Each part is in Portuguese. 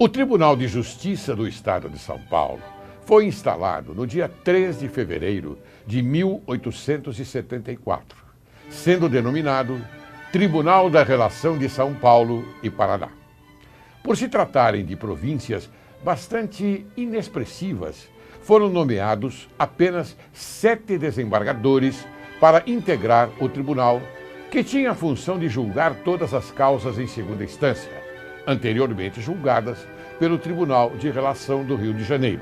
O Tribunal de Justiça do Estado de São Paulo foi instalado no dia 3 de fevereiro de 1874, sendo denominado Tribunal da Relação de São Paulo e Paraná. Por se tratarem de províncias bastante inexpressivas, foram nomeados apenas 7 desembargadores para integrar o tribunal, que tinha a função de julgar todas as causas em segunda instância, anteriormente julgadas pelo Tribunal de Relação do Rio de Janeiro.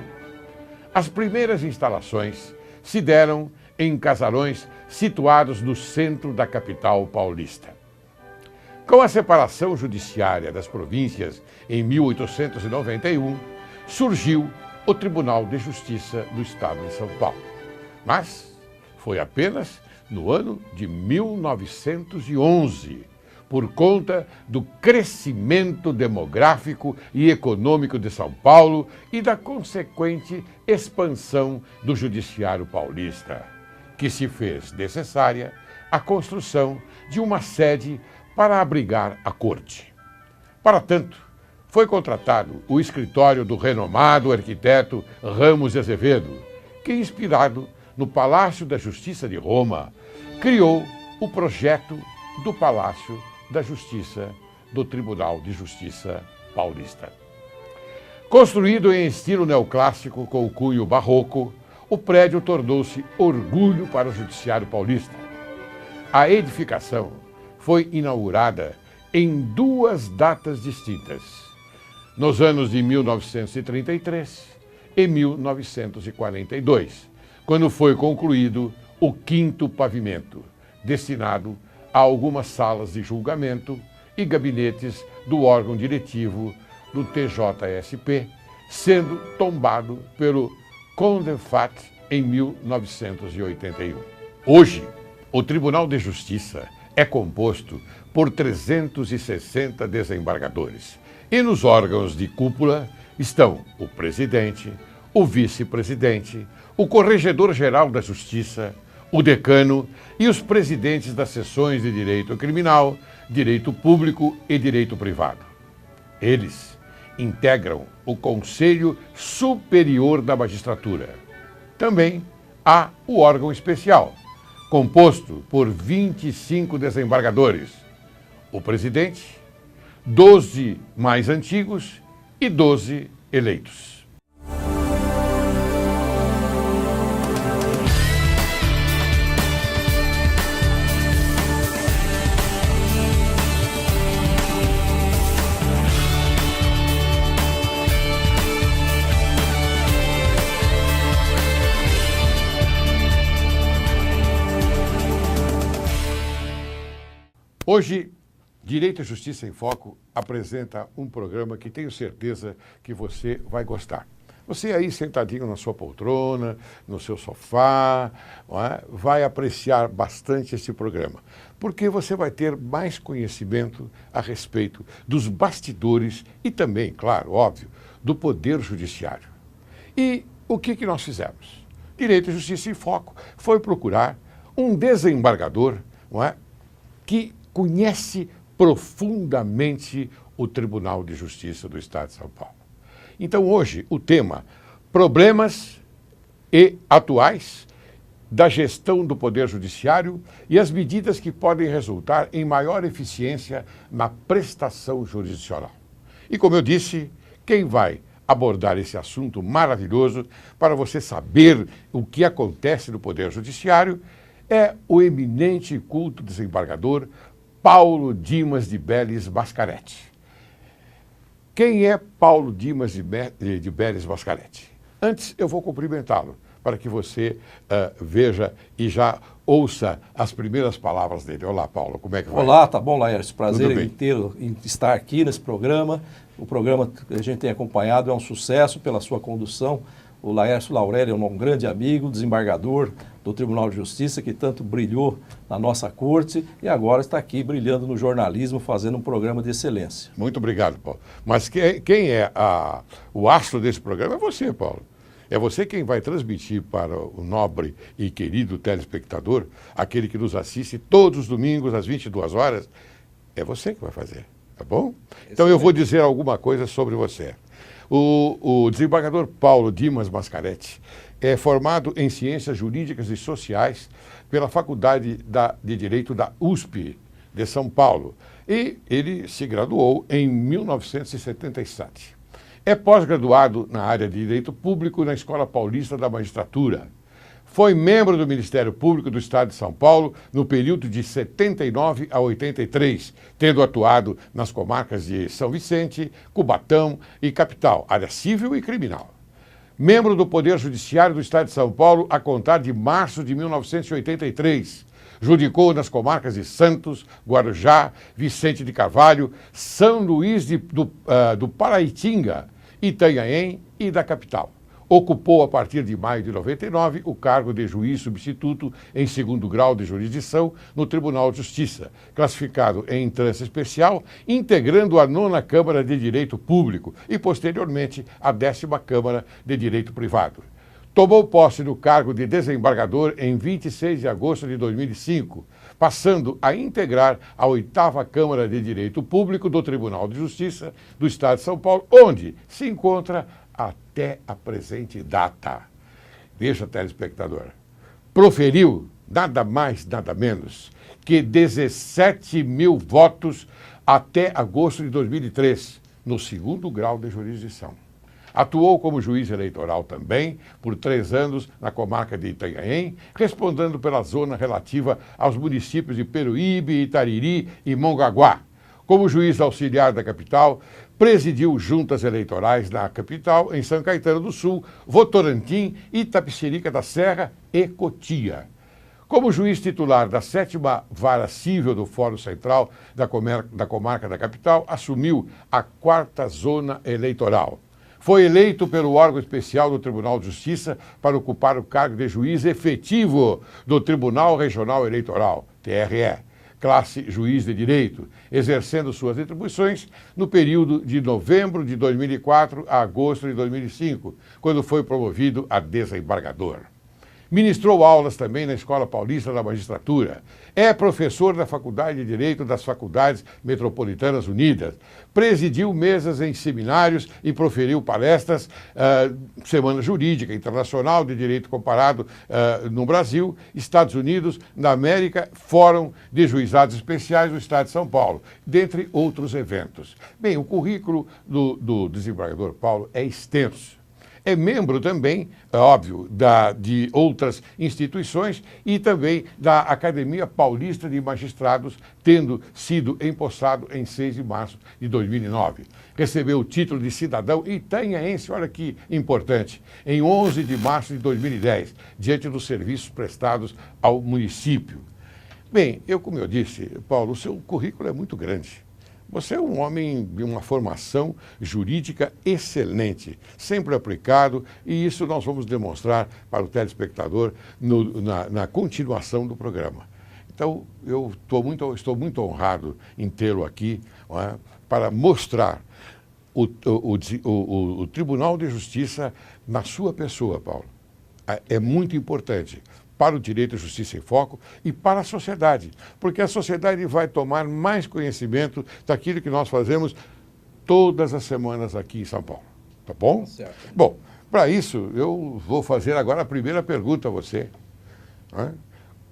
As primeiras instalações se deram em casarões situados no centro da capital paulista. Com a separação judiciária das províncias em 1891, surgiu o Tribunal de Justiça do Estado de São Paulo. Mas foi apenas no ano de 1911, por conta do crescimento demográfico e econômico de São Paulo e da consequente expansão do Judiciário paulista, que se fez necessária a construção de uma sede para abrigar a corte. Para tanto, foi contratado o escritório do renomado arquiteto Ramos de Azevedo, que, inspirado no Palácio da Justiça de Roma, criou o projeto do Palácio da Justiça do Tribunal de Justiça paulista. Construído em estilo neoclássico com o cunho barroco, o prédio tornou-se orgulho para o Judiciário paulista. A edificação foi inaugurada em 2 datas distintas, nos anos de 1933 e 1942, quando foi concluído o 5º pavimento, destinado a algumas salas de julgamento e gabinetes do órgão diretivo do TJSP, sendo tombado pelo CONDENFAT em 1981. Hoje, o Tribunal de Justiça é composto por 360 desembargadores, e nos órgãos de cúpula estão o presidente, o vice-presidente, o corregedor-geral da Justiça, o decano e os presidentes das seções de direito criminal, direito público e direito privado. Eles integram o Conselho Superior da Magistratura. Também há o órgão especial, composto por 25 desembargadores, o presidente, 12 mais antigos e 12 eleitos. Hoje, Direito e Justiça em Foco apresenta um programa que tenho certeza que você vai gostar. Você aí sentadinho na sua poltrona, no seu sofá, vai apreciar bastante esse programa, porque você vai ter mais conhecimento a respeito dos bastidores e também, claro, óbvio, do Poder Judiciário. E o que nós fizemos? Direito e Justiça em Foco foi procurar um desembargador, que conhece profundamente o Tribunal de Justiça do Estado de São Paulo. Então, hoje, o tema problemas atuais da gestão do Poder Judiciário e as medidas que podem resultar em maior eficiência na prestação jurisdicional. E, como eu disse, quem vai abordar esse assunto maravilhoso para você saber o que acontece no Poder Judiciário é o eminente e culto desembargador Paulo Dimas de Beles Mascaretti. Quem é Paulo Dimas de Beles Mascaretti? Antes, eu vou cumprimentá-lo, para que você veja e já ouça as primeiras palavras dele. Olá, Paulo, como é que vai? Olá, tá bom, Laércio? Prazer inteiro em estar aqui nesse programa. O programa que a gente tem acompanhado é um sucesso pela sua condução. O Laércio Laurélio é um grande amigo, desembargador do Tribunal de Justiça, que tanto brilhou na nossa corte e agora está aqui brilhando no jornalismo, fazendo um programa de excelência. Muito obrigado, Paulo. Mas quem é o astro desse programa é você, Paulo. É você quem vai transmitir para o nobre e querido telespectador, aquele que nos assiste todos os domingos às 22 horas, é você que vai fazer, tá bom? Então eu vou dizer alguma coisa sobre você. O desembargador Paulo Dimas Mascaretti é formado em Ciências Jurídicas e Sociais pela Faculdade de Direito da USP de São Paulo e ele se graduou em 1977. É pós-graduado na área de Direito Público na Escola Paulista da Magistratura. Foi membro do Ministério Público do Estado de São Paulo no período de 79 a 83, tendo atuado nas comarcas de São Vicente, Cubatão e Capital, área civil e criminal. Membro do Poder Judiciário do Estado de São Paulo a contar de março de 1983. Judicou nas comarcas de Santos, Guarujá, Vicente de Carvalho, São Luís do Paraitinga, Itanhaém e da Capital. Ocupou, a partir de maio de 99, o cargo de juiz substituto em segundo grau de jurisdição no Tribunal de Justiça, classificado em instância especial, integrando a 9ª Câmara de Direito Público e, posteriormente, a 10ª Câmara de Direito Privado. Tomou posse no cargo de desembargador em 26 de agosto de 2005, passando a integrar a 8ª Câmara de Direito Público do Tribunal de Justiça do Estado de São Paulo, onde se encontra até a presente data. Veja, telespectador, proferiu nada mais, nada menos que 17 mil votos até agosto de 2003, no segundo grau de jurisdição. Atuou como juiz eleitoral também por 3 anos na comarca de Itanhaém, respondendo pela zona relativa aos municípios de Peruíbe, Itariri e Mongaguá. Como juiz auxiliar da capital, presidiu juntas eleitorais na capital, em São Caetano do Sul, Votorantim, Itapecerica da Serra e Cotia. Como juiz titular da 7ª Vara Cível do Fórum Central da comarca da capital, assumiu a 4ª Zona Eleitoral. Foi eleito pelo órgão especial do Tribunal de Justiça para ocupar o cargo de juiz efetivo do Tribunal Regional Eleitoral, TRE, classe juiz de direito, exercendo suas atribuições no período de novembro de 2004 a agosto de 2005, quando foi promovido a desembargador. Ministrou aulas também na Escola Paulista da Magistratura. É professor da Faculdade de Direito das Faculdades Metropolitanas Unidas. Presidiu mesas em seminários e proferiu palestras, Semana Jurídica Internacional de Direito Comparado no Brasil, Estados Unidos, na América, Fórum de Juizados Especiais do Estado de São Paulo, dentre outros eventos. Bem, o currículo do desembargador Paulo é extenso. É membro também, é óbvio, de outras instituições e também da Academia Paulista de Magistrados, tendo sido empossado em 6 de março de 2009. Recebeu o título de cidadão itanhaense, olha que importante, em 11 de março de 2010, diante dos serviços prestados ao município. Bem, como eu disse, Paulo, o seu currículo é muito grande. Você é um homem de uma formação jurídica excelente, sempre aplicado, e isso nós vamos demonstrar para o telespectador na continuação do programa. Então, eu estou muito honrado em tê-lo aqui, não é, para mostrar o Tribunal de Justiça na sua pessoa, Paulo. É muito importante para o Direito e Justiça em Foco e para a sociedade, porque a sociedade vai tomar mais conhecimento daquilo que nós fazemos todas as semanas aqui em São Paulo. Tá bom? Certo. Bom, para isso, eu vou fazer agora a primeira pergunta a você. Né?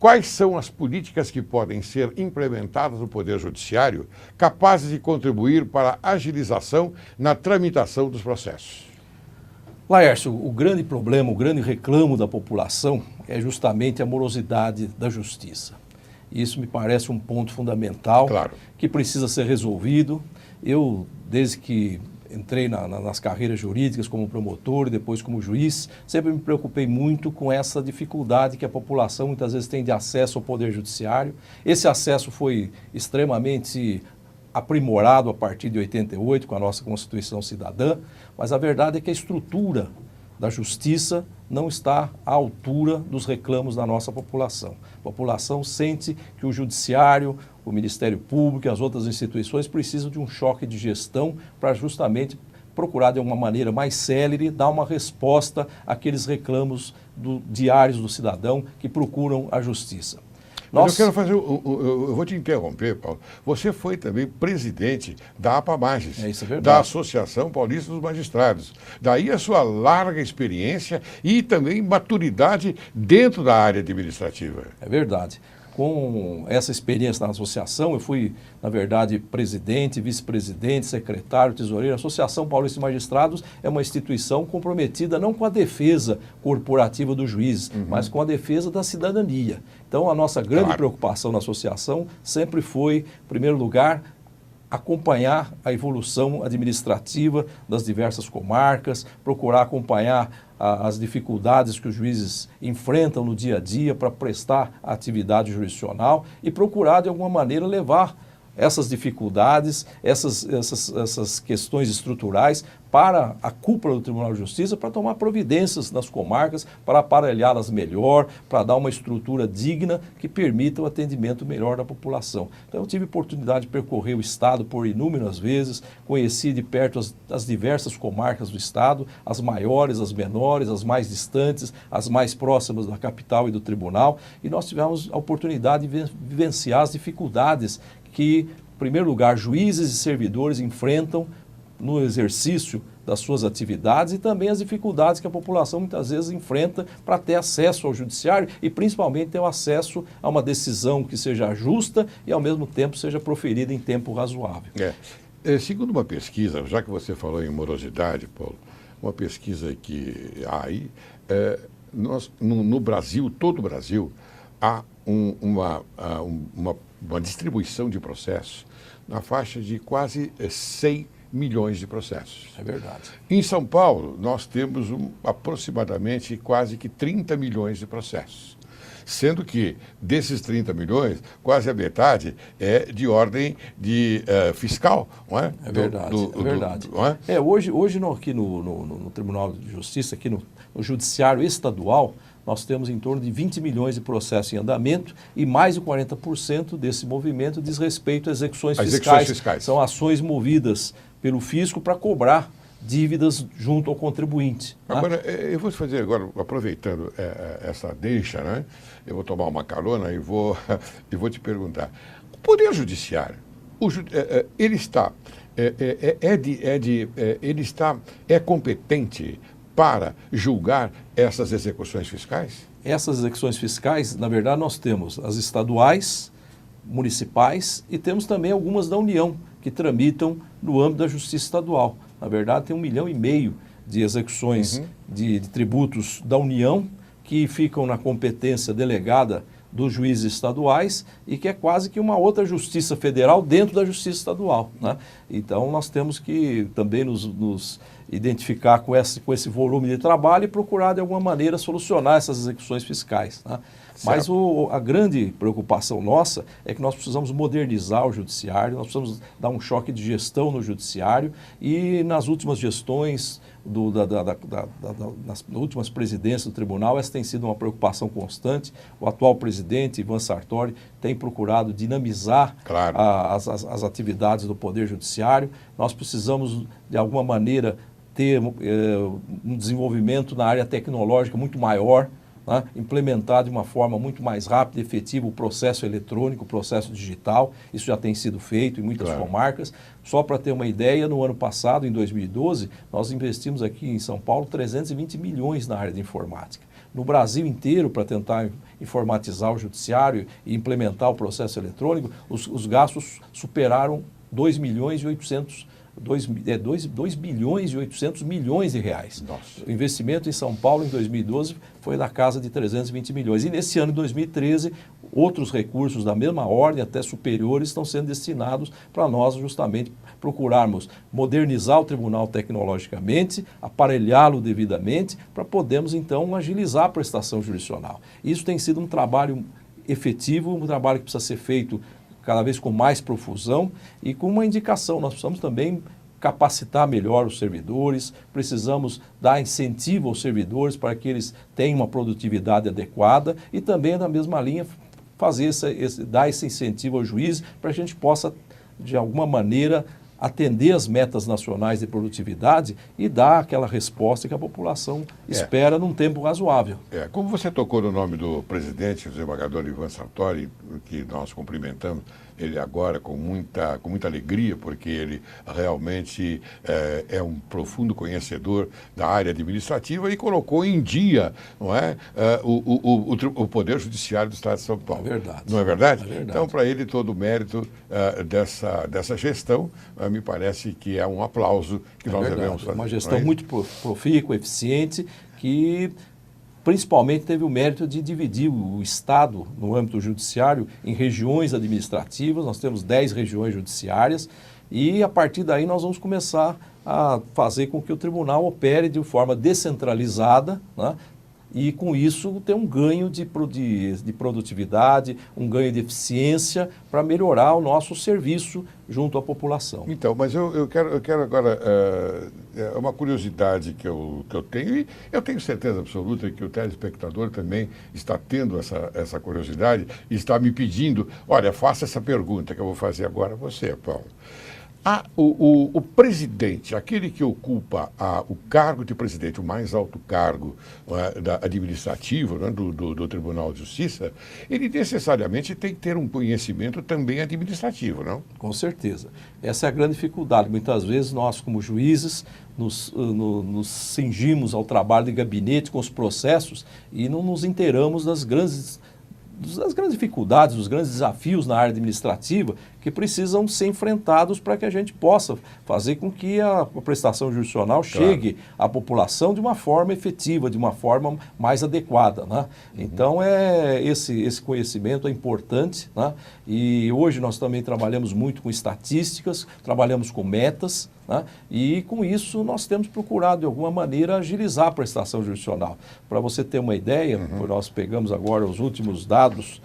Quais são as políticas que podem ser implementadas no Poder Judiciário capazes de contribuir para a agilização na tramitação dos processos? Laércio, o grande problema, o grande reclamo da população é justamente a morosidade da justiça. Isso me parece um ponto fundamental, claro, que precisa ser resolvido. Eu, desde que entrei nas carreiras jurídicas como promotor e depois como juiz, sempre me preocupei muito com essa dificuldade que a população muitas vezes tem de acesso ao Poder Judiciário. Esse acesso foi extremamente aprimorado a partir de 88, com a nossa Constituição Cidadã, mas a verdade é que a estrutura da justiça não está à altura dos reclamos da nossa população. A população sente que o Judiciário, o Ministério Público e as outras instituições precisam de um choque de gestão para justamente procurar de uma maneira mais célere dar uma resposta àqueles reclamos diários do cidadão que procuram a justiça. Mas eu quero fazer, eu vou te interromper, Paulo. Você foi também presidente da APAMages, isso é verdade, da Associação Paulista dos Magistrados. Daí a sua larga experiência e também maturidade dentro da área administrativa. É verdade. Com essa experiência na associação, eu fui, na verdade, presidente, vice-presidente, secretário, tesoureiro. A Associação Paulista de Magistrados é uma instituição comprometida não com a defesa corporativa dos juízes, mas com a defesa da cidadania. Então, a nossa grande preocupação na associação sempre foi, em primeiro lugar, acompanhar a evolução administrativa das diversas comarcas, procurar acompanhar as dificuldades que os juízes enfrentam no dia a dia para prestar atividade jurisdicional e procurar, de alguma maneira, levar essas dificuldades, essas questões estruturais para a cúpula do Tribunal de Justiça, para tomar providências nas comarcas, para aparelhá-las melhor, para dar uma estrutura digna que permita o atendimento melhor da população. Então, eu tive oportunidade de percorrer o Estado por inúmeras vezes, conheci de perto as diversas comarcas do Estado, as maiores, as menores, as mais distantes, as mais próximas da capital e do Tribunal, e nós tivemos a oportunidade de vivenciar as dificuldades que, em primeiro lugar, juízes e servidores enfrentam no exercício das suas atividades e também as dificuldades que a população muitas vezes enfrenta para ter acesso ao judiciário e principalmente ter o acesso a uma decisão que seja justa e ao mesmo tempo seja proferida em tempo razoável. Segundo uma pesquisa, já que você falou em morosidade, Paulo, uma pesquisa que há aí, no Brasil, todo o Brasil, há uma distribuição de processos na faixa de quase 100 milhões de processos. É verdade. Em São Paulo, nós temos aproximadamente quase que 30 milhões de processos. Sendo que, desses 30 milhões, quase a metade é de ordem fiscal, não é? É verdade, é verdade. Não é? Hoje aqui no Tribunal de Justiça, aqui no Judiciário Estadual, nós temos em torno de 20 milhões de processos em andamento e mais de 40% desse movimento diz respeito a execuções fiscais. São ações movidas pelo fisco para cobrar dívidas junto ao contribuinte. Agora, eu vou fazer agora, aproveitando essa deixa, né? Eu vou tomar uma carona e vou te perguntar. O Poder Judiciário, ele é competente para julgar essas execuções fiscais? Essas execuções fiscais, na verdade, nós temos as estaduais, municipais e temos também algumas da União, que tramitam no âmbito da Justiça Estadual. Na verdade, tem 1,5 milhão de execuções de tributos da União que ficam na competência delegada dos juízes estaduais e que é quase que uma outra justiça federal dentro da justiça estadual, né? Então, nós temos que também nos identificar com esse volume de trabalho e procurar, de alguma maneira, solucionar essas execuções fiscais, né? Mas a grande preocupação nossa é que nós precisamos modernizar o judiciário, nós precisamos dar um choque de gestão no judiciário e nas últimas gestões, nas últimas presidências do tribunal, essa tem sido uma preocupação constante. O atual presidente, Ivan Sartori, tem procurado dinamizar as atividades do Poder Judiciário. Nós precisamos, de alguma maneira, ter um desenvolvimento na área tecnológica muito maior, né? Implementar de uma forma muito mais rápida e efetiva o processo eletrônico, o processo digital. Isso já tem sido feito em muitas comarcas. Só para ter uma ideia, no ano passado, em 2012, nós investimos aqui em São Paulo 320 milhões na área de informática. No Brasil inteiro, para tentar informatizar o judiciário e implementar o processo eletrônico, os gastos superaram 2 bilhões e 800 milhões de reais. Nossa. O investimento em São Paulo em 2012 foi da casa de 320 milhões. E nesse ano de 2013, outros recursos da mesma ordem, até superiores, estão sendo destinados para nós justamente procurarmos modernizar o tribunal tecnologicamente, aparelhá-lo devidamente, para podermos então agilizar a prestação jurisdicional. Isso tem sido um trabalho efetivo, um trabalho que precisa ser feito cada vez com mais profusão e com uma indicação. Nós precisamos também capacitar melhor os servidores, precisamos dar incentivo aos servidores para que eles tenham uma produtividade adequada e também, na mesma linha, dar esse incentivo ao juiz para que a gente possa, de alguma maneira, atender as metas nacionais de produtividade e dar aquela resposta que a população espera num tempo razoável. Como você tocou no nome do presidente, o desembargador Ivan Sartori, que nós cumprimentamos ele agora com muita alegria, porque ele realmente é um profundo conhecedor da área administrativa e colocou em dia, não é, o Poder Judiciário do Estado de São Paulo. É verdade. Não é verdade? É verdade. Então, para ele, todo o mérito dessa gestão, me parece que é um aplauso que nós devemos fazer. Uma gestão muito profícua, eficiente, que principalmente teve o mérito de dividir o Estado, no âmbito judiciário, em regiões administrativas. Nós temos 10 regiões judiciárias e, a partir daí, nós vamos começar a fazer com que o tribunal opere de forma descentralizada, né? E, com isso, ter um ganho de produtividade, um ganho de eficiência para melhorar o nosso serviço junto à população. Então, mas eu quero agora, uma curiosidade que eu tenho, e eu tenho certeza absoluta que o telespectador também está tendo essa curiosidade e está me pedindo, olha, faça essa pergunta que eu vou fazer agora a você, Paulo. O presidente, aquele que ocupa o cargo de presidente, o mais alto cargo administrativo, né, do Tribunal de Justiça, ele necessariamente tem que ter um conhecimento também administrativo, não? Com certeza. Essa é a grande dificuldade. Muitas vezes nós, como juízes, nos cingimos ao trabalho de gabinete com os processos e não nos inteiramos das grandes dificuldades, dos grandes desafios na área administrativa que precisam ser enfrentados para que a gente possa fazer com que a prestação jurisdicional chegue à população de uma forma efetiva, de uma forma mais adequada, né? Então, esse conhecimento é importante, né? E hoje nós também trabalhamos muito com estatísticas, trabalhamos com metas, né? E com isso nós temos procurado de alguma maneira agilizar a prestação jurisdicional. Para você ter uma ideia, nós pegamos agora os últimos dados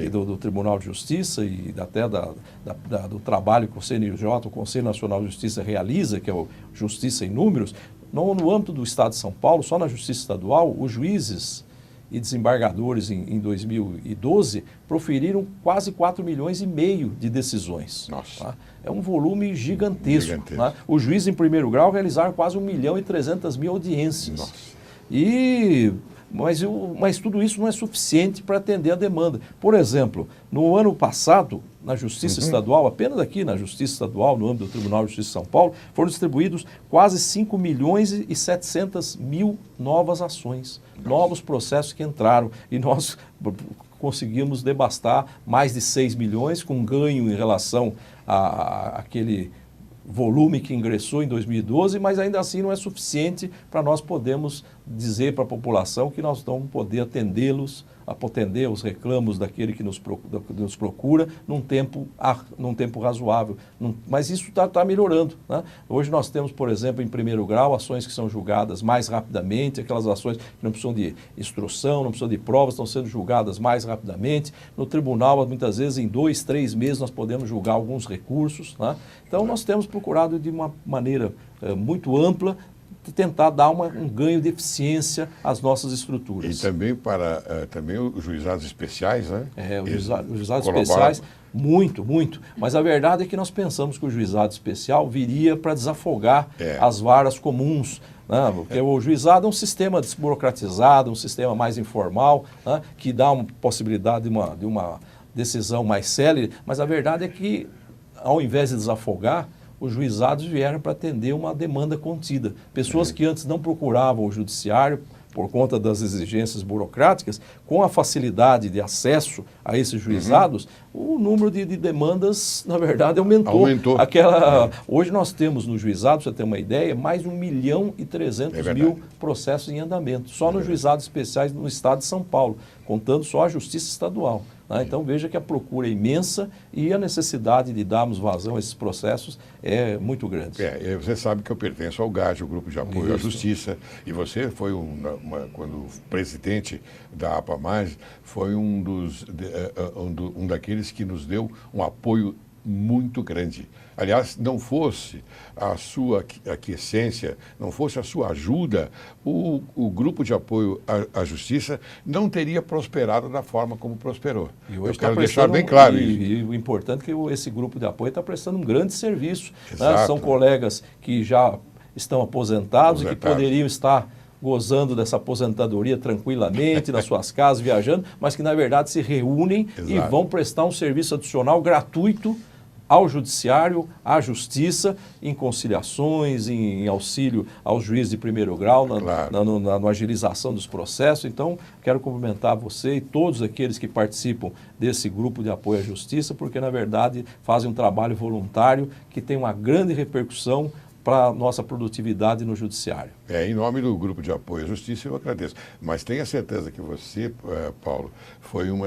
do Tribunal de Justiça e até do trabalho que o CNJ, o Conselho Nacional de Justiça, realiza, que é o Justiça em Números. No âmbito do Estado de São Paulo, só na Justiça Estadual, os juízes e desembargadores em 2012 proferiram quase 4,5 milhões de decisões. Nossa. Tá? É um volume gigantesco. Tá? Os juízes em primeiro grau realizaram quase 1.300.000 audiências. Nossa. Mas tudo isso não é suficiente para atender a demanda. Por exemplo, no ano passado, na Justiça Estadual, apenas aqui na Justiça Estadual, no âmbito do Tribunal de Justiça de São Paulo, foram distribuídos quase 5.700.000 novas ações, novos processos que entraram. E nós conseguimos debastar mais de 6 milhões, com ganho em relação àquele volume que ingressou em 2012, mas ainda assim não é suficiente para nós podermos dizer para a população que nós vamos poder atender os reclamos daquele que nos procura num tempo razoável. Mas isso está melhorando, né? Hoje nós temos, por exemplo, em primeiro grau, ações que são julgadas mais rapidamente, aquelas ações que não precisam de instrução, não precisam de provas, estão sendo julgadas mais rapidamente. No tribunal, muitas vezes, em 2, 3 meses, nós podemos julgar alguns recursos, né? Então, nós temos procurado de uma maneira muito ampla tentar dar um ganho de eficiência às nossas estruturas. E também para os juizados especiais, né? Os juizados especiais, muito. Mas a verdade é que nós pensamos que o juizado especial viria para desafogar as varas comuns, né? Porque o juizado é um sistema desburocratizado, um sistema mais informal, né? Que dá uma possibilidade de uma decisão mais célere, mas a verdade é que, ao invés de desafogar, os juizados vieram para atender uma demanda contida. Pessoas que antes não procuravam o judiciário por conta das exigências burocráticas, com a facilidade de acesso a esses juizados, o número de demandas, na verdade, aumentou. Hoje nós temos no juizado, para você ter uma ideia, mais de 1.300.000 processos em andamento, só nos juizados especiais no estado de São Paulo, contando só a Justiça Estadual. Então, veja que a procura é imensa e a necessidade de darmos vazão a esses processos é muito grande. Você sabe que eu pertenço ao GAJ, o Grupo de Apoio à Justiça, e você foi, quando presidente da APA+, foi um daqueles que nos deu um apoio muito grande. Aliás, não fosse a sua aquiescência, não fosse a sua ajuda, o grupo de apoio à justiça não teria prosperado da forma como prosperou. E hoje eu quero deixar bem claro isso. E o importante é que esse grupo de apoio está prestando um grande serviço. Exato. Né? São colegas que já estão aposentados e que poderiam estar gozando dessa aposentadoria tranquilamente nas suas casas, viajando, mas que na verdade se reúnem e vão prestar um serviço adicional gratuito ao judiciário, à justiça, em conciliações, em auxílio aos juízes de primeiro grau, na agilização dos processos. Então, quero cumprimentar você e todos aqueles que participam desse grupo de apoio à justiça, porque, na verdade, fazem um trabalho voluntário que tem uma grande repercussão para a nossa produtividade no judiciário. Em nome do Grupo de Apoio à Justiça, eu agradeço. Mas tenha certeza que você, Paulo, foi um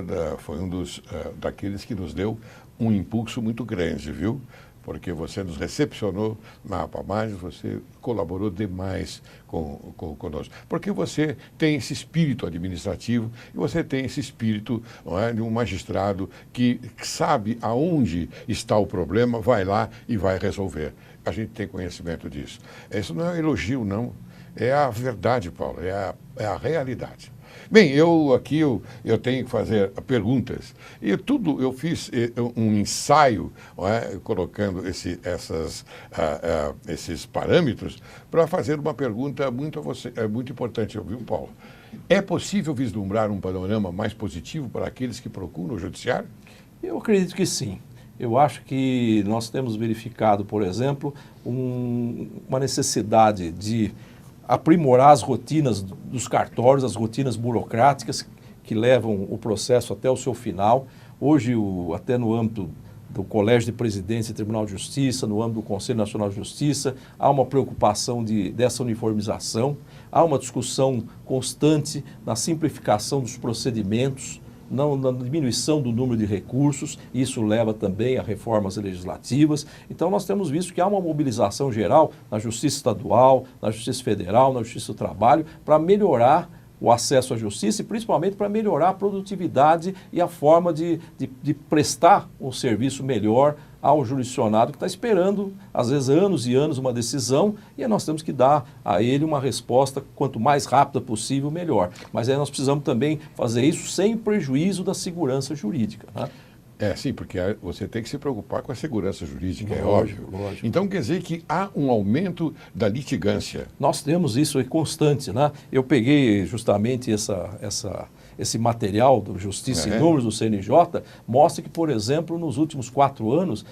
daqueles que nos deu um impulso muito grande, viu? Porque você nos recepcionou na APAMAGES, você colaborou demais conosco. Porque você tem esse espírito administrativo e você tem esse espírito, não é, de um magistrado que sabe aonde está o problema, vai lá e vai resolver. A gente tem conhecimento disso. Isso não é um elogio, não. É a verdade, Paulo, é a realidade. Bem, eu tenho que fazer perguntas. E eu fiz um ensaio, colocando esses parâmetros para fazer uma pergunta muito importante, viu, Paulo? É possível vislumbrar um panorama mais positivo para aqueles que procuram o judiciário? Eu acredito que sim. Eu acho que nós temos verificado, por exemplo, uma necessidade de aprimorar as rotinas dos cartórios, as rotinas burocráticas que levam o processo até o seu final. Hoje, até no âmbito do Colégio de Presidentes e Tribunal de Justiça, no âmbito do Conselho Nacional de Justiça, há uma preocupação dessa uniformização, há uma discussão constante na simplificação dos procedimentos, na diminuição do número de recursos, isso leva também a reformas legislativas. Então, nós temos visto que há uma mobilização geral na Justiça Estadual, na Justiça Federal, na Justiça do Trabalho, para melhorar o acesso à justiça e principalmente para melhorar a produtividade e a forma de prestar um serviço melhor ao jurisdicionado que está esperando, às vezes, anos e anos uma decisão, e nós temos que dar a ele uma resposta quanto mais rápida possível, melhor. Mas aí nós precisamos também fazer isso sem prejuízo da segurança jurídica, né? Sim, porque você tem que se preocupar com a segurança jurídica, lógico, é óbvio. Lógico. Então quer dizer que há um aumento da litigância. Nós temos isso constante, né? Eu peguei justamente esse material do Justiça em Números do CNJ, mostra que, por exemplo, nos últimos 4 anos,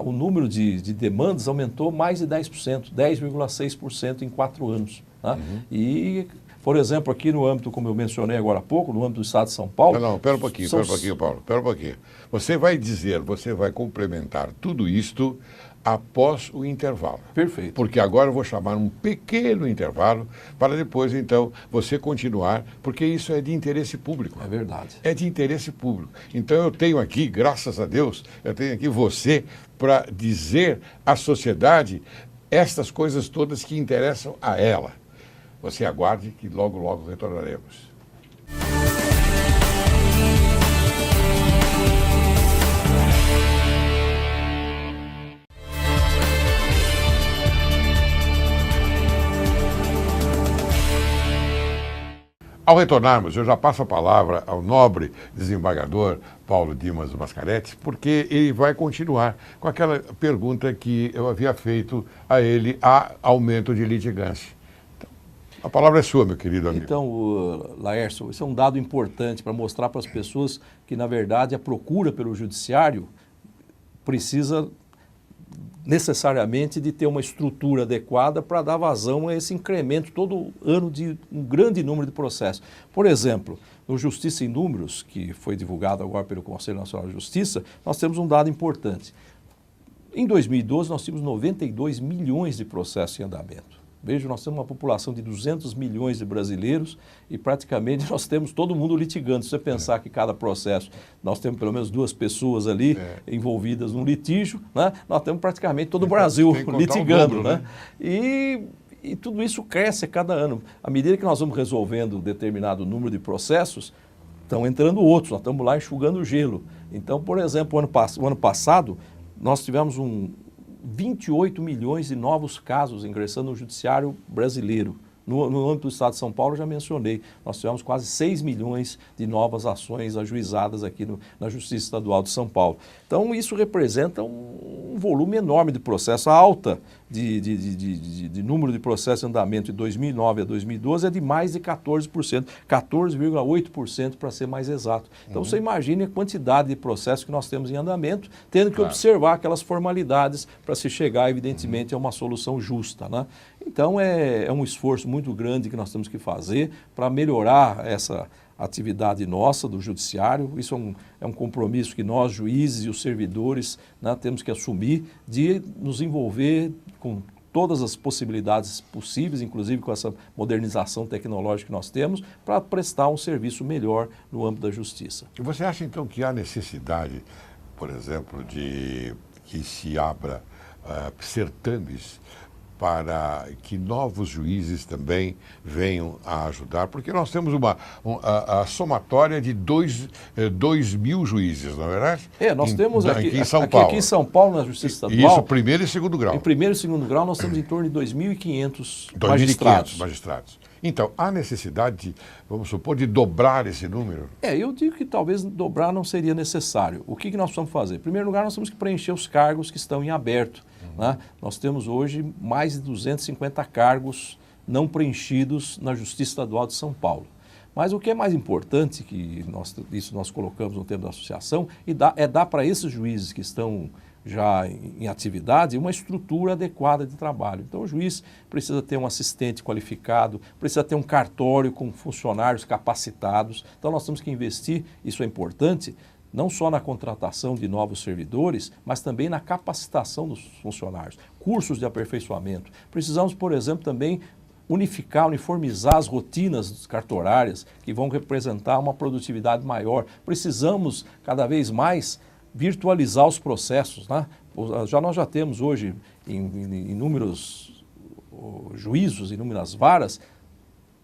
o número de demandas aumentou mais de 10%, 10,6% em 4 anos. Né? E, por exemplo, aqui no âmbito, como eu mencionei agora há pouco, no âmbito do Estado de São Paulo... Não, espera um pouquinho, Paulo, espera um pouquinho. Você vai complementar tudo isto após o intervalo. Perfeito. Porque agora eu vou chamar um pequeno intervalo para depois, então, você continuar, porque isso é de interesse público. É verdade. É de interesse público. Então eu tenho aqui, graças a Deus, eu tenho aqui você para dizer à sociedade estas coisas todas que interessam a ela. Você aguarde que logo, logo retornaremos. Ao retornarmos, eu já passo a palavra ao nobre desembargador Paulo Dimas Mascaretti, porque ele vai continuar com aquela pergunta que eu havia feito a ele, a aumento de litigância. Então, a palavra é sua, meu querido amigo. Então, Laércio, isso é um dado importante para mostrar para as pessoas que, na verdade, a procura pelo judiciário precisa necessariamente de ter uma estrutura adequada para dar vazão a esse incremento todo ano de um grande número de processos. Por exemplo, no Justiça em Números, que foi divulgado agora pelo Conselho Nacional de Justiça, nós temos um dado importante. Em 2012, nós tínhamos 92 milhões de processos em andamento. Veja, nós temos uma população de 200 milhões de brasileiros e praticamente nós temos todo mundo litigando. Se você pensar que cada processo, nós temos pelo menos 2 pessoas ali envolvidas num litígio, né? Nós temos praticamente todo o Brasil litigando. Dobro, né? E tudo isso cresce a cada ano. À medida que nós vamos resolvendo um determinado número de processos, estão entrando outros, nós estamos lá enxugando o gelo. Então, por exemplo, o ano passado, nós tivemos 28 milhões de novos casos ingressando no judiciário brasileiro. No âmbito do Estado de São Paulo, eu já mencionei, nós tivemos quase 6 milhões de novas ações ajuizadas aqui na Justiça Estadual de São Paulo. Então, isso representa um volume enorme de processo. A alta de número de processos em andamento de 2009 a 2012 é de mais de 14%, 14,8% para ser mais exato. Então, você imagine a quantidade de processos que nós temos em andamento, tendo que observar aquelas formalidades para se chegar, evidentemente, a uma solução justa, né? Então, é um esforço muito grande que nós temos que fazer para melhorar essa atividade nossa do judiciário. Isso é um compromisso que nós, juízes e os servidores, né, temos que assumir de nos envolver com todas as possibilidades possíveis, inclusive com essa modernização tecnológica que nós temos, para prestar um serviço melhor no âmbito da justiça. E você acha, então, que há necessidade, por exemplo, de que se abra certames para que novos juízes também venham a ajudar? Porque nós temos a somatória de 2.000 juízes, não é verdade? Nós temos aqui em São Paulo. Aqui em São Paulo, na Justiça Estadual... Isso, primeiro e segundo grau. Em primeiro e segundo grau, nós temos em torno de 2.500 magistrados. Então, há necessidade, vamos supor, de dobrar esse número? Eu digo que talvez dobrar não seria necessário. O que nós precisamos fazer? Em primeiro lugar, nós temos que preencher os cargos que estão em aberto. Né? Nós temos hoje mais de 250 cargos não preenchidos na Justiça Estadual de São Paulo. Mas o que é mais importante, isso nós colocamos no tempo da associação, é dar para esses juízes que estão já em atividade uma estrutura adequada de trabalho. Então, o juiz precisa ter um assistente qualificado, precisa ter um cartório com funcionários capacitados. Então, nós temos que investir, isso é importante, não só na contratação de novos servidores, mas também na capacitação dos funcionários, cursos de aperfeiçoamento. Precisamos, por exemplo, também uniformizar as rotinas cartorárias que vão representar uma produtividade maior. Precisamos, cada vez mais, virtualizar os processos, né? Nós já temos hoje em inúmeros juízos, inúmeras varas,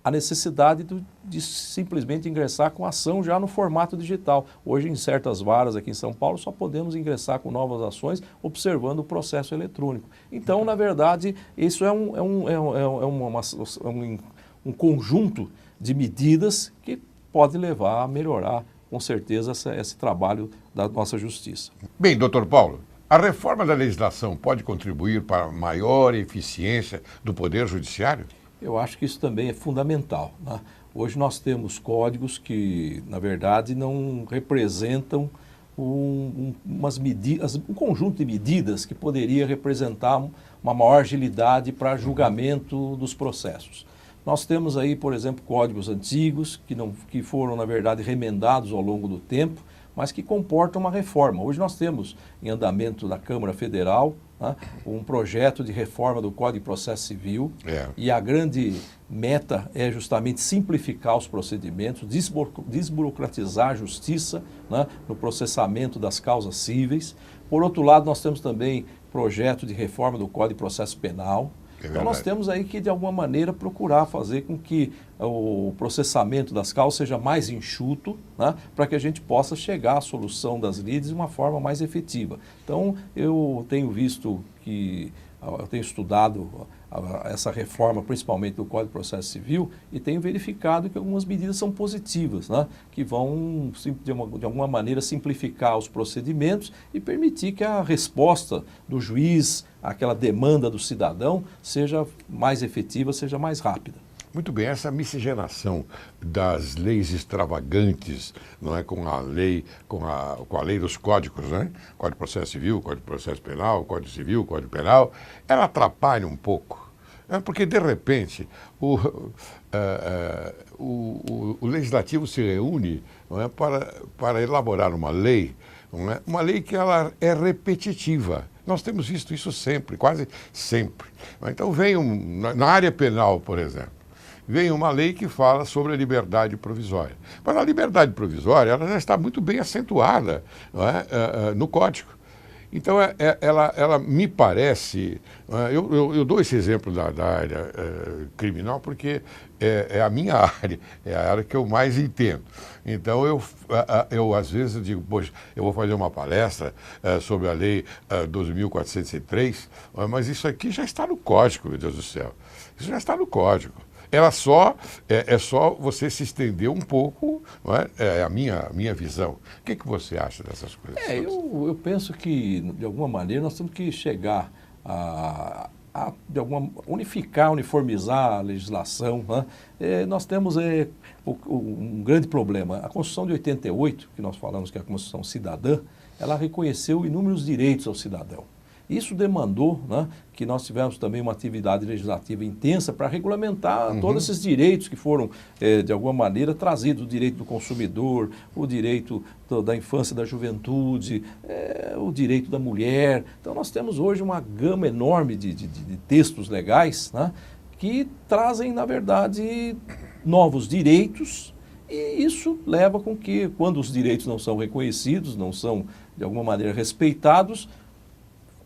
a necessidade de simplesmente ingressar com ação já no formato digital. Hoje, em certas varas aqui em São Paulo, só podemos ingressar com novas ações observando o processo eletrônico. Então, na verdade, isso é um conjunto de medidas que pode levar a melhorar, com certeza, esse trabalho da nossa justiça. Bem, doutor Paulo, a reforma da legislação pode contribuir para a maior eficiência do Poder Judiciário? Eu acho que isso também é fundamental, né? Hoje nós temos códigos que, na verdade, não representam um conjunto de medidas que poderia representar uma maior agilidade para julgamento dos processos. Nós temos aí, por exemplo, códigos antigos que foram, na verdade, remendados ao longo do tempo, mas que comportam uma reforma. Hoje nós temos em andamento da Câmara Federal, né, um projeto de reforma do Código de Processo Civil, e a grande meta é justamente simplificar os procedimentos, desburocratizar a justiça, né, no processamento das causas cíveis. Por outro lado, nós temos também projeto de reforma do Código de Processo Penal. Então, nós temos aí que, de alguma maneira, procurar fazer com que o processamento das causas seja mais enxuto, né, para que a gente possa chegar à solução das lides de uma forma mais efetiva. Então, eu tenho visto eu tenho estudado essa reforma, principalmente do Código de Processo Civil, e tenho verificado que algumas medidas são positivas, né, que vão, de alguma maneira, simplificar os procedimentos e permitir que a resposta do juiz àquela demanda do cidadão seja mais efetiva, seja mais rápida. Muito bem, essa miscigenação das leis extravagantes, não é, com a lei dos códigos, né? Código de Processo Civil, Código de Processo Penal, Código Civil, Código Penal, ela atrapalha um pouco, porque de repente o legislativo se reúne, não é, para elaborar uma lei, não é? Uma lei que ela é repetitiva. Nós temos visto isso sempre, quase sempre. Então vem na área penal, por exemplo, vem uma lei que fala sobre a liberdade provisória. Mas a liberdade provisória ela já está muito bem acentuada, não é, no Código. Então, ela me parece... Eu dou esse exemplo da área criminal porque é a minha área, é a área que eu mais entendo. Então, eu às vezes, digo, poxa, eu vou fazer uma palestra sobre a Lei 12.403, mas isso aqui já está no Código, meu Deus do céu. Isso já está no Código. Ela só você se estender um pouco, não é? É a minha visão. O que você acha dessas coisas? Eu penso que, de alguma maneira, nós temos que chegar uniformizar a legislação. Né? Nós temos um grande problema. A Constituição de 88, que nós falamos que é a Constituição cidadã, ela reconheceu inúmeros direitos ao cidadão. Isso demandou, né, que nós tivemos também uma atividade legislativa intensa para regulamentar todos esses direitos que foram, de alguma maneira, trazidos. O direito do consumidor, o direito da infância e da juventude, o direito da mulher. Então, nós temos hoje uma gama enorme de textos legais, né, que trazem, na verdade, novos direitos. E isso leva com que, quando os direitos não são reconhecidos, não são, de alguma maneira, respeitados,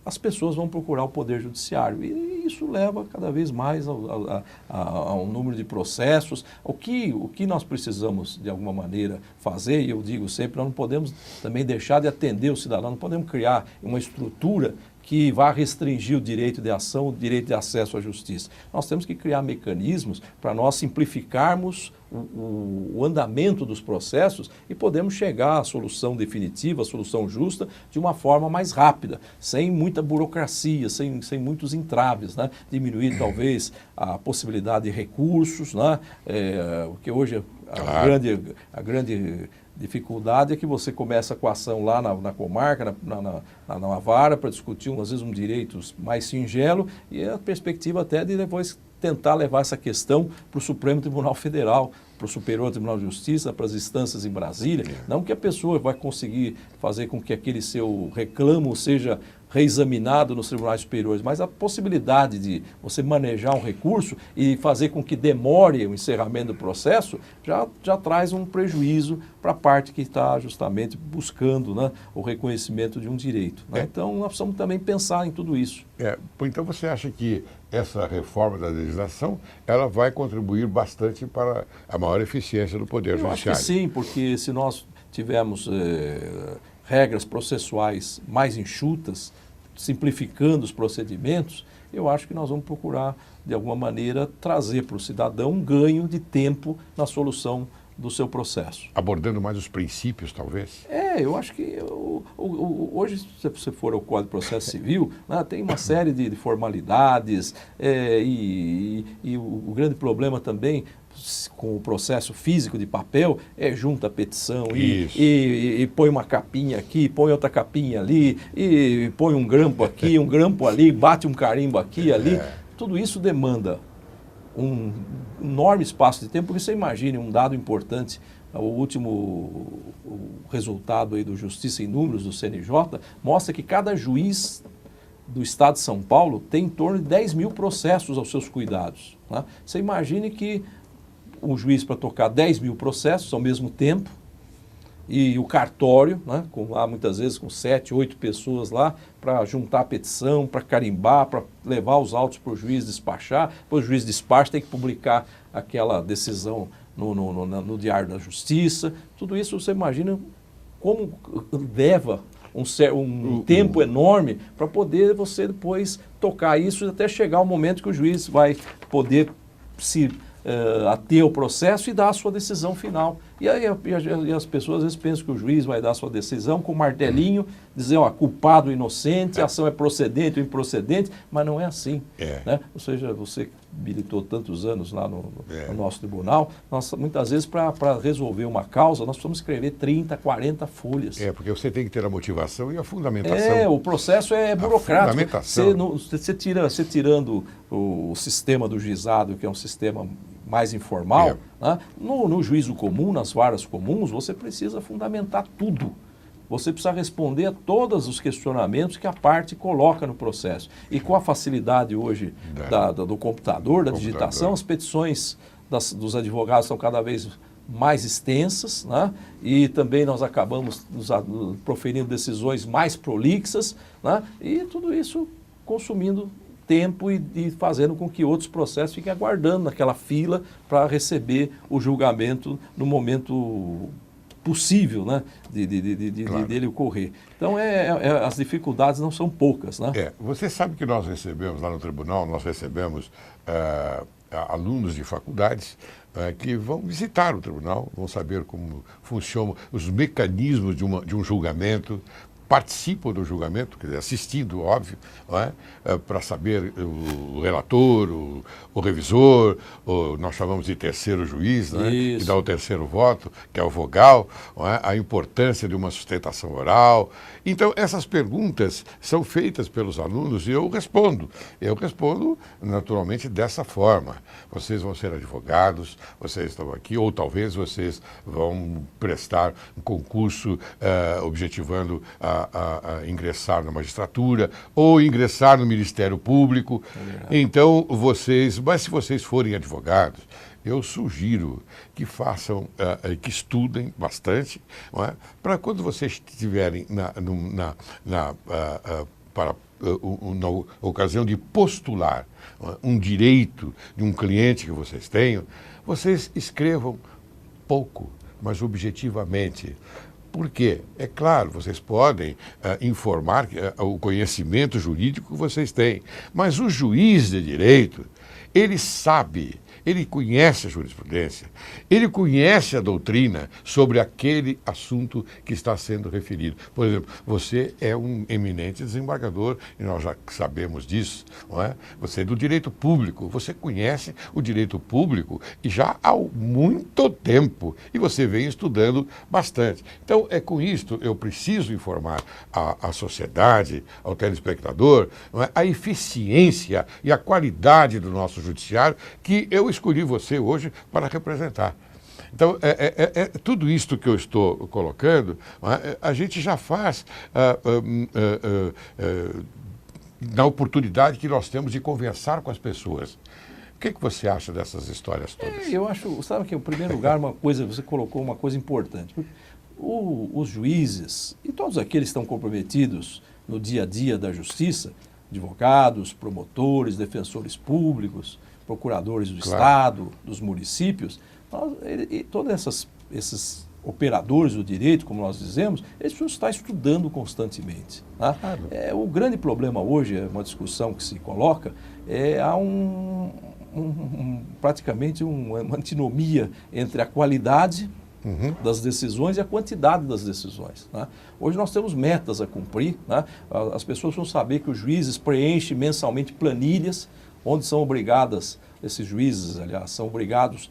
as pessoas vão procurar o Poder Judiciário. E isso leva cada vez mais a um número de processos. O que nós precisamos, de alguma maneira, fazer, e eu digo sempre, nós não podemos também deixar de atender o cidadão, não podemos criar uma estrutura que vá restringir o direito de ação, o direito de acesso à justiça. Nós temos que criar mecanismos para nós simplificarmos o andamento dos processos e podemos chegar à solução definitiva, à solução justa, de uma forma mais rápida, sem muita burocracia, sem muitos entraves, né? Diminuir, talvez, a possibilidade de recursos, né? Porque hoje a grande dificuldade é que você começa com a ação lá na comarca, na vara, para discutir, às vezes, um direito mais singelo, e a perspectiva até de depois tentar levar essa questão para o Supremo Tribunal Federal, para o Superior Tribunal de Justiça, para as instâncias em Brasília. Não que a pessoa vai conseguir fazer com que aquele seu reclamo seja reexaminado nos tribunais superiores, mas a possibilidade de você manejar um recurso e fazer com que demore o encerramento do processo já traz um prejuízo para a parte que está justamente buscando, né, o reconhecimento de um direito. Né? Então, nós precisamos também pensar em tudo isso. Então, você acha que essa reforma da legislação ela vai contribuir bastante para a maior eficiência do Poder Judiciário? Eu acho que sim, porque se nós tivermos regras processuais mais enxutas, simplificando os procedimentos, eu acho que nós vamos procurar, de alguma maneira, trazer para o cidadão um ganho de tempo na solução do seu processo. Abordando mais os princípios, talvez? Eu acho que hoje, se você for ao Código de Processo Civil, né, tem uma série de formalidades e o grande problema também com o processo físico de papel junta a petição e põe uma capinha aqui, põe outra capinha ali, e põe um grampo aqui, um grampo ali, bate um carimbo aqui, ali. Tudo isso demanda um enorme espaço de tempo, porque você imagine um dado importante, o último resultado aí do Justiça em Números, do CNJ, mostra que cada juiz do Estado de São Paulo tem em torno de 10 mil processos aos seus cuidados. Né? Você imagine que um juiz para tocar 10 mil processos ao mesmo tempo, e o cartório, né, muitas vezes com 7, 8 pessoas lá, para juntar a petição, para carimbar, para levar os autos para o juiz despachar, depois o juiz despacha, tem que publicar aquela decisão no Diário da Justiça. Tudo isso você imagina como leva um tempo enorme para poder você depois tocar isso até chegar o momento que o juiz vai poder se ater ao processo e dar a sua decisão final. E aí as pessoas às vezes pensam que o juiz vai dar a sua decisão com o martelinho, dizer, culpado ou inocente, a ação é procedente ou improcedente, mas não é assim. Né? Ou seja, você militou tantos anos lá no nosso tribunal, muitas vezes para resolver uma causa, nós precisamos escrever 30, 40 folhas. Porque você tem que ter a motivação e a fundamentação. O processo é burocrático. Fundamentação. Você tirando o sistema do juizado, que é um sistema mais informal, né? No juízo comum, nas varas comuns, você precisa fundamentar tudo. Você precisa responder a todos os questionamentos que a parte coloca no processo. E com a facilidade hoje do computador, da digitação, as petições dos advogados são cada vez mais extensas, né? E também nós acabamos proferindo decisões mais prolixas, né? E tudo isso consumindo tempo e fazendo com que outros processos fiquem aguardando naquela fila para receber o julgamento no momento possível, né, dele ocorrer. Então, as dificuldades não são poucas, né? Você sabe que nós recebemos lá no tribunal, nós recebemos alunos de faculdades que vão visitar o tribunal, vão saber como funcionam os mecanismos de um julgamento, participam do julgamento, quer dizer, assistindo, óbvio, para saber o relator, o revisor, nós chamamos de terceiro juiz, que dá o terceiro voto, que é o vogal, a importância de uma sustentação oral. Então, essas perguntas são feitas pelos alunos e eu respondo. Eu respondo, naturalmente, dessa forma. Vocês vão ser advogados, vocês estão aqui, ou talvez vocês vão prestar um concurso objetivando a ingressar na magistratura ou ingressar no Ministério Público. Então, mas se vocês forem advogados, eu sugiro que façam, que estudem bastante, para quando vocês estiverem na ocasião de postular um direito de um cliente que vocês tenham, vocês escrevam pouco, mas objetivamente. Por quê? É claro, vocês podem informar o conhecimento jurídico que vocês têm, mas o juiz de direito, ele sabe, ele conhece a jurisprudência, ele conhece a doutrina sobre aquele assunto que está sendo referido. Por exemplo, você é um eminente desembargador, e nós já sabemos disso, não é? Você é do direito público, você conhece o direito público e já há muito tempo, e você vem estudando bastante. Então, com isto, eu preciso informar à sociedade, ao telespectador, não é? A eficiência e a qualidade do nosso judiciário, que eu escolhi você hoje para representar. Então, tudo isto que eu estou colocando, a gente já faz na oportunidade que nós temos de conversar com as pessoas. O que você acha dessas histórias todas? Eu acho, sabe que, em primeiro lugar, você colocou uma coisa importante. Os juízes e todos aqueles que estão comprometidos no dia a dia da justiça, advogados, promotores, defensores públicos, procuradores do Estado, dos municípios, todos esses operadores do direito, como nós dizemos, eles precisam estar estudando constantemente. Tá? O grande problema hoje, uma discussão que se coloca, há praticamente uma antinomia entre a qualidade das decisões e a quantidade das decisões. Né? Hoje nós temos metas a cumprir, né? As pessoas vão saber que os juízes preenchem mensalmente planilhas, onde são obrigadas, esses juízes, aliás, são obrigados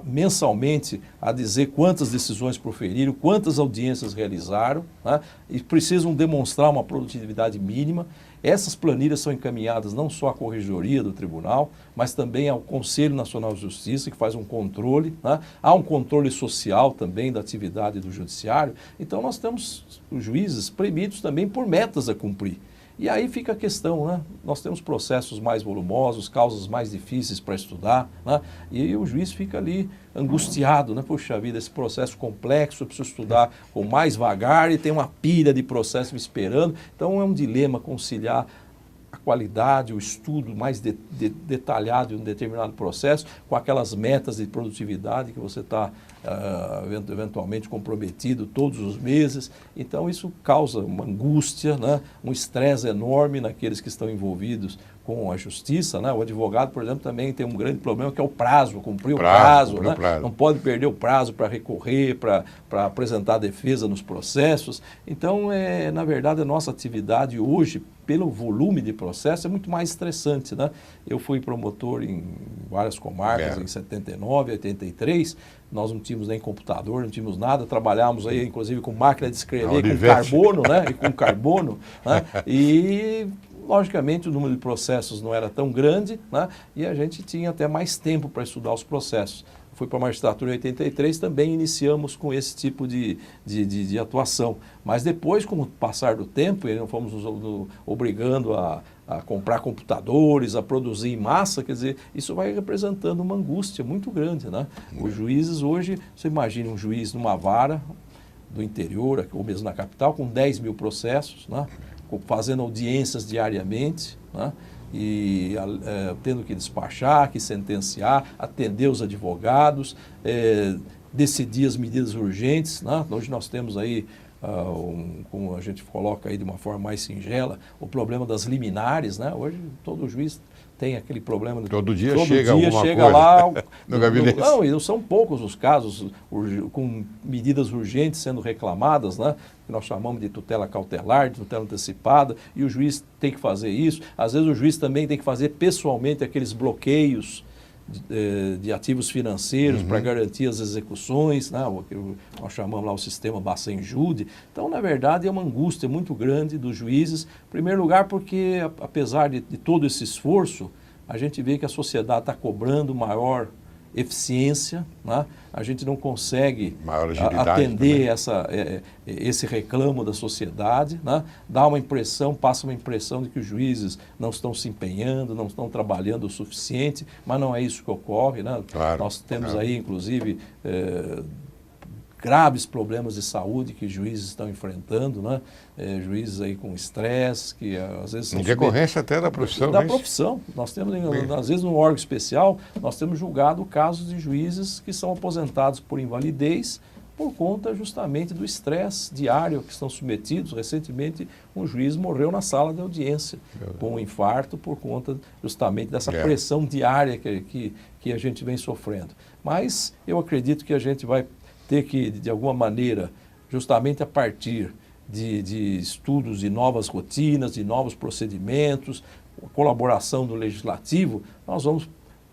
mensalmente a dizer quantas decisões proferiram, quantas audiências realizaram, né? E precisam demonstrar uma produtividade mínima. Essas planilhas são encaminhadas não só à Corregedoria do Tribunal, mas também ao Conselho Nacional de Justiça, que faz um controle, né? Há um controle social também da atividade do Judiciário. Então nós temos os juízes premidos também por metas a cumprir. E aí fica a questão, né? Nós temos processos mais volumosos, causas mais difíceis para estudar, né? E o juiz fica ali angustiado, né? Puxa vida, esse processo complexo, eu preciso estudar com mais vagar e tem uma pilha de processos me esperando. Então é um dilema conciliar a qualidade, o estudo mais detalhado de um determinado processo com aquelas metas de produtividade que você está eventualmente comprometido todos os meses. Então isso causa uma angústia, né? Um estresse enorme naqueles que estão envolvidos com a justiça, né? O advogado, por exemplo, também tem um grande problema que é o prazo, cumprir o prazo, né? Não pode perder o prazo para recorrer, para apresentar defesa nos processos. Então, na verdade, a nossa atividade hoje, pelo volume de processo, é muito mais estressante, né? Eu fui promotor em várias comarcas, em 79, 83, nós não tínhamos nem computador, não tínhamos nada, trabalhávamos aí, inclusive, com máquina de escrever, com carbono, né? E com carbono, né? E logicamente, o número de processos não era tão grande, né? E a gente tinha até mais tempo para estudar os processos. Fui para a magistratura em 83, também iniciamos com esse tipo de atuação. Mas depois, com o passar do tempo, nós fomos nos obrigando a a comprar computadores, a produzir em massa, quer dizer, isso vai representando uma angústia muito grande, né? Os juízes hoje, você imagina um juiz numa vara do interior, ou mesmo na capital, com 10 mil processos, né? Fazendo audiências diariamente, né? E tendo que despachar, que sentenciar, atender os advogados, decidir as medidas urgentes, né? Hoje nós temos aí, como a gente coloca aí de uma forma mais singela, o problema das liminares, né? Hoje todo juiz tem aquele problema. Todo dia chega alguma chega coisa lá no gabinete. Não, e não são poucos os casos com medidas urgentes sendo reclamadas, né? Que nós chamamos de tutela cautelar, de tutela antecipada, e o juiz tem que fazer isso. Às vezes o juiz também tem que fazer pessoalmente aqueles bloqueios de ativos financeiros para garantir as execuções, né? O que nós chamamos lá o sistema Bacen-Jude. Então, na verdade, é uma angústia muito grande dos juízes, em primeiro lugar porque, apesar de todo esse esforço, a gente vê que a sociedade está cobrando maior eficiência, né? A gente não consegue atender esse reclamo da sociedade, né? Passa uma impressão de que os juízes não estão se empenhando, não estão trabalhando o suficiente, mas não é isso que ocorre, né? Claro, nós temos aí, inclusive, graves problemas de saúde que os juízes estão enfrentando, né? Juízes aí com estresse, que às vezes são... Em decorrência até da profissão. Da profissão. Nós temos, às vezes, no órgão especial, nós temos julgado casos de juízes que são aposentados por invalidez por conta justamente do estresse diário que estão submetidos. Recentemente, um juiz morreu na sala de audiência com um infarto por conta justamente dessa pressão diária que a gente vem sofrendo. Mas eu acredito que a gente vai ter que, de alguma maneira, justamente a partir de estudos de novas rotinas, de novos procedimentos, colaboração do legislativo, nós vamos,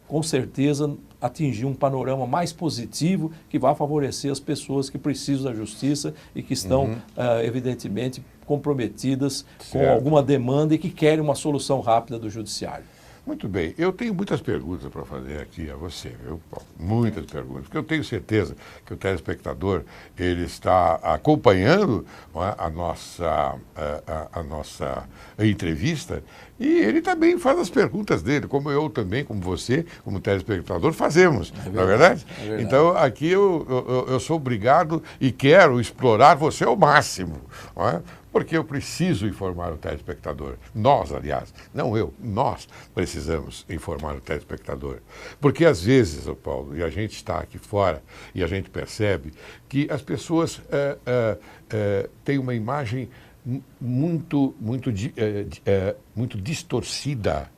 com certeza, atingir um panorama mais positivo que vai favorecer as pessoas que precisam da justiça e que estão, evidentemente, comprometidas com alguma demanda e que querem uma solução rápida do judiciário. Muito bem. Eu tenho muitas perguntas para fazer aqui a você, viu, Paulo? Muitas perguntas, porque eu tenho certeza que o telespectador ele está acompanhando a nossa entrevista e ele também faz as perguntas dele, como eu também, como você, como telespectador, fazemos, não é verdade? É verdade. Então, aqui eu sou obrigado e quero explorar você ao máximo, não é? Porque eu preciso informar o telespectador. Nós, aliás, não eu, nós precisamos informar o telespectador. Porque às vezes, Paulo, e a gente está aqui fora e a gente percebe que as pessoas têm uma imagem muito distorcida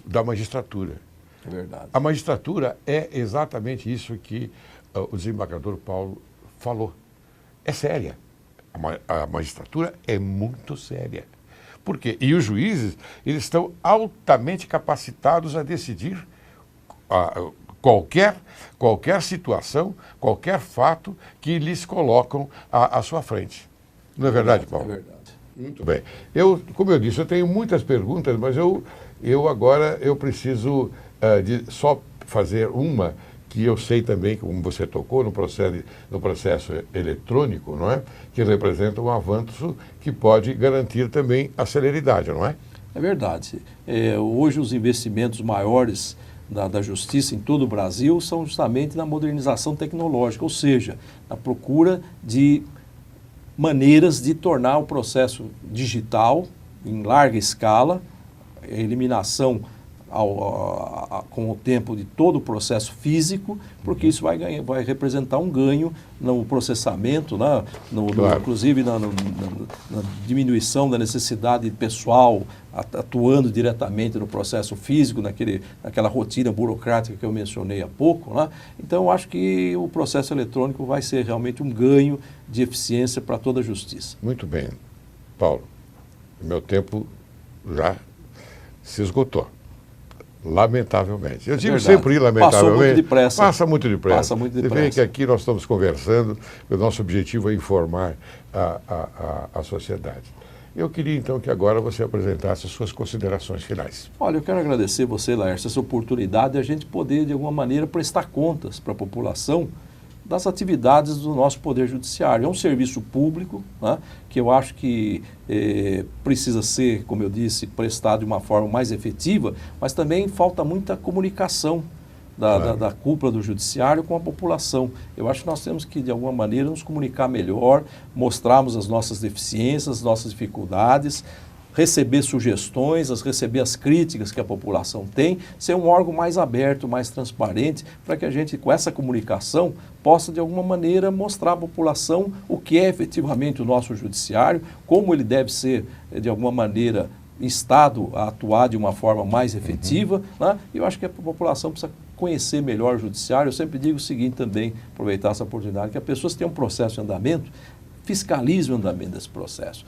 da magistratura. É verdade. A magistratura é exatamente isso que o desembargador Paulo falou. É séria. A magistratura é muito séria. Por quê? E os juízes, eles estão altamente capacitados a decidir qualquer situação, qualquer fato que lhes colocam à sua frente. Não é verdade, Paulo? É verdade. Muito bem. Como eu disse, eu tenho muitas perguntas, mas agora eu preciso de só fazer uma que eu sei também, como você tocou, no processo eletrônico, não é? Que representa um avanço que pode garantir também a celeridade, não é? É verdade. Hoje os investimentos maiores da justiça em todo o Brasil são justamente na modernização tecnológica, ou seja, na procura de maneiras de tornar o processo digital em larga escala, a eliminação com o tempo de todo o processo físico, porque isso vai representar um ganho no processamento, né? Inclusive na diminuição da necessidade pessoal atuando diretamente no processo físico, naquela rotina burocrática que eu mencionei há pouco, né? Então, eu acho que o processo eletrônico vai ser realmente um ganho de eficiência para toda a justiça. Muito bem. Paulo, meu tempo já se esgotou. Lamentavelmente. Eu digo sempre lamentavelmente. Passou muito depressa. Passa muito depressa. Passa muito depressa. Você vê que aqui nós estamos conversando, o nosso objetivo é informar a sociedade. Eu queria então que agora você apresentasse as suas considerações finais. Olha, eu quero agradecer você, Laércio, essa oportunidade de a gente poder, de alguma maneira, prestar contas para a população das atividades do nosso Poder Judiciário. É um serviço público, né, que eu acho que precisa ser, como eu disse, prestado de uma forma mais efetiva, mas também falta muita comunicação da cúpula do Judiciário com a população. Eu acho que nós temos que, de alguma maneira, nos comunicar melhor, mostrarmos as nossas deficiências, as nossas dificuldades, receber sugestões, receber as críticas que a população tem, ser um órgão mais aberto, mais transparente, para que a gente, com essa comunicação, possa, de alguma maneira, mostrar à população o que é efetivamente o nosso judiciário, como ele deve ser, de alguma maneira, instado a atuar de uma forma mais efetiva, né? E eu acho que a população precisa conhecer melhor o judiciário. Eu sempre digo o seguinte também, aproveitar essa oportunidade, que as pessoas têm um processo em andamento, fiscalize o andamento desse processo.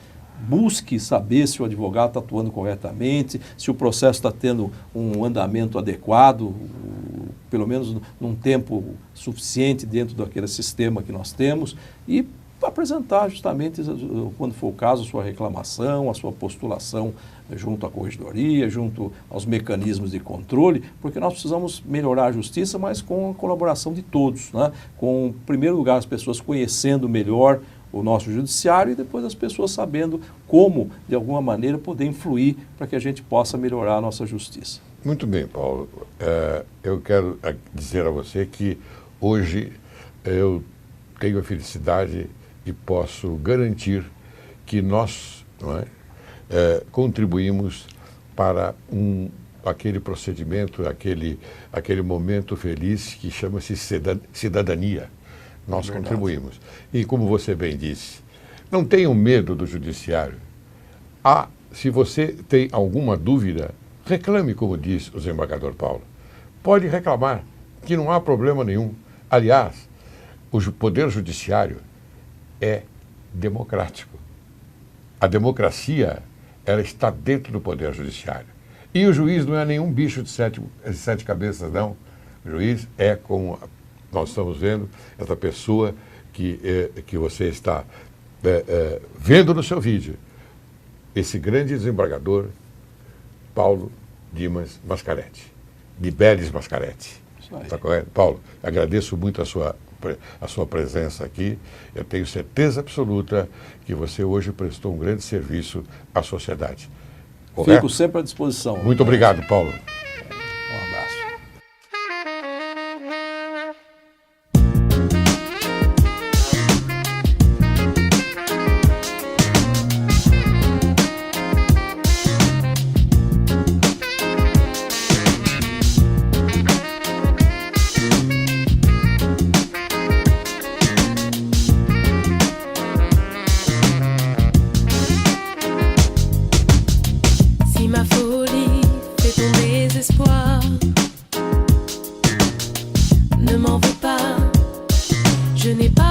Busque saber se o advogado está atuando corretamente, se o processo está tendo um andamento adequado, pelo menos num tempo suficiente dentro daquele sistema que nós temos, e apresentar justamente, quando for o caso, a sua reclamação, a sua postulação junto à corregedoria, junto aos mecanismos de controle, porque nós precisamos melhorar a justiça, mas com a colaboração de todos, né? Com, em primeiro lugar, as pessoas conhecendo melhor o nosso judiciário e depois as pessoas sabendo como, de alguma maneira, poder influir para que a gente possa melhorar a nossa justiça. Muito bem, Paulo. Eu quero dizer a você que hoje eu tenho a felicidade e posso garantir que nós contribuímos para aquele procedimento, aquele momento feliz que chama-se cidadania. Nós contribuímos. E como você bem disse, não tenham medo do judiciário. Se você tem alguma dúvida, reclame, como diz o desembargador Paulo. Pode reclamar, que não há problema nenhum. Aliás, o Poder Judiciário é democrático. A democracia, ela está dentro do Poder Judiciário. E o juiz não é nenhum bicho de sete cabeças, não. O juiz é, como nós estamos vendo, essa pessoa que você está vendo no seu vídeo, esse grande desembargador, Paulo Dimas Mascaretti, Dibeles Mascaretti. Está correto? Paulo, agradeço muito a sua presença aqui. Eu tenho certeza absoluta que você hoje prestou um grande serviço à sociedade. Correto? Fico sempre à disposição. Muito obrigado, Paulo. Um abraço. Ne m'en veux pas, je n'ai pas